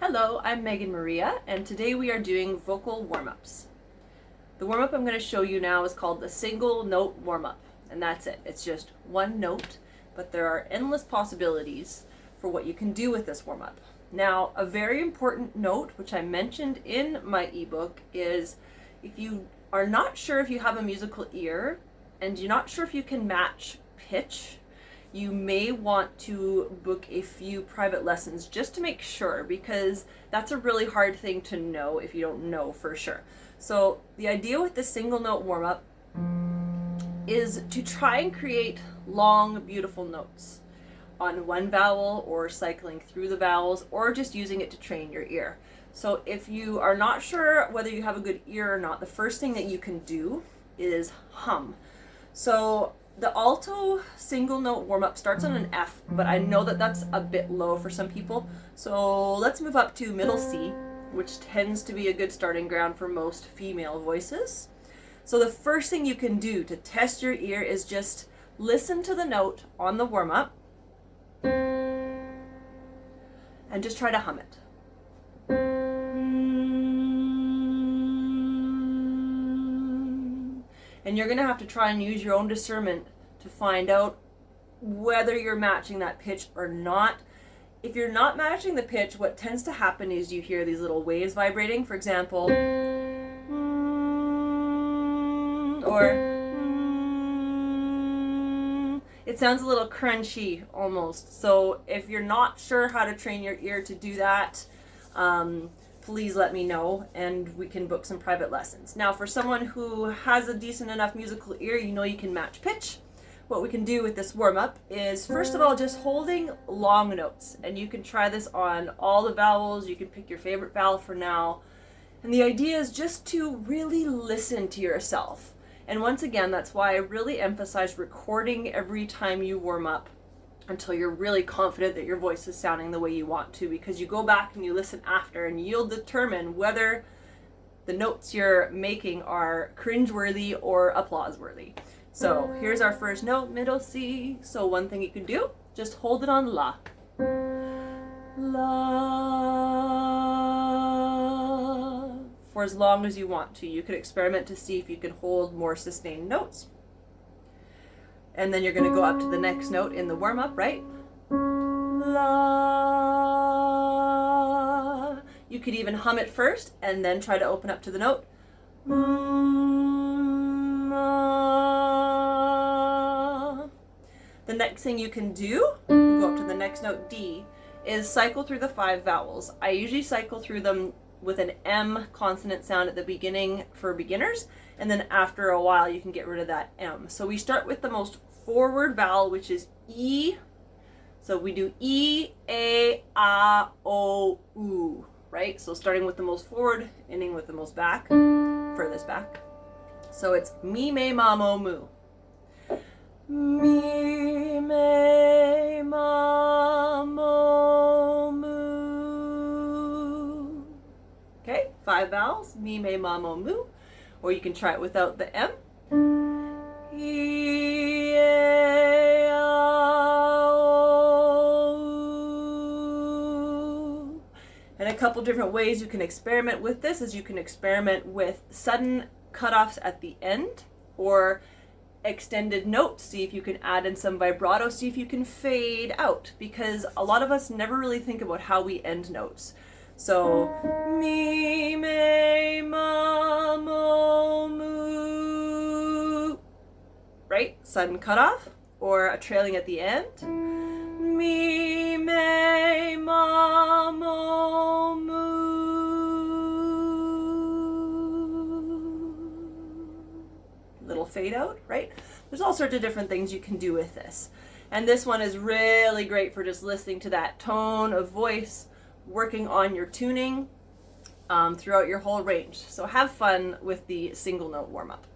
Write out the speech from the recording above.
Hello, I'm Megan Maria, and today we are doing vocal warm-ups. The warm-up I'm going to show you now is called the single note warm-up, and that's it. It's just one note, but there are endless possibilities for what you can do with this warm-up. Now, a very important note, which I mentioned in my ebook, is if you are not sure if you have a musical ear and you're not sure if you can match pitch, you may want to book a few private lessons just to make sure, because that's a really hard thing to know if you don't know for sure. So the idea with the single note warm-up is to try and create long, beautiful notes on one vowel, or cycling through the vowels, or just using it to train your ear. So if you are not sure whether you have a good ear or not, the first thing that you can do is hum. So the alto single note warm-up starts on an F, but I know that that's a bit low for some people. So let's move up to middle C, which tends to be a good starting ground for most female voices. So the first thing you can do to test your ear is just listen to the note on the warm-up and just try to hum it. And you're going to have to try and use your own discernment to find out whether you're matching that pitch or not. If you're not matching the pitch, what tends to happen is you hear these little waves vibrating. For example, or it sounds a little crunchy almost. So if you're not sure how to train your ear to do that, please let me know and we can book some private lessons. Now, for someone who has a decent enough musical ear, you know you can match pitch. What we can do with this warm-up is, first of all, just holding long notes. And you can try this on all the vowels. You can pick your favorite vowel for now. And the idea is just to really listen to yourself. And once again, that's why I really emphasize recording every time you warm up, until you're really confident that your voice is sounding the way you want to, because you go back and you listen after and you'll determine whether the notes you're making are cringeworthy or applause-worthy. So here's our first note, middle C. So one thing you can do, just hold it on La. La. For as long as you want to. You could experiment to see if you can hold more sustained notes. And then you're going to go up to the next note in the warm-up, right? La. You could even hum it first and then try to open up to the note. La. The next thing you can do, we'll go up to the next note, D, is cycle through the 5 vowels. I usually cycle through them with an M consonant sound at the beginning for beginners, and then after a while you can get rid of that M. So we start with the most forward vowel, which is E. So we do E, A, A, O, U, right? So starting with the most forward, ending with the most back, furthest back. So it's mi, me, ma, mo, mu. Mi, me, ma, mo, mu. Okay, 5 vowels, mi, me, ma, mo, mu. Or you can try it without the M. E, A, O, U. And a couple different ways you can experiment with this is you can experiment with sudden cutoffs at the end, or extended notes. See if you can add in some vibrato, see if you can fade out, because a lot of us never really think about how we end notes. So, mi, me, ma, mo, mu, right? Sudden cutoff, or a trailing at the end. Mi, me, ma, mo, mu. Little fade out, right? There's all sorts of different things you can do with this. And this one is really great for just listening to that tone of voice, working on your tuning throughout your whole range. So have fun with the single note warm-up.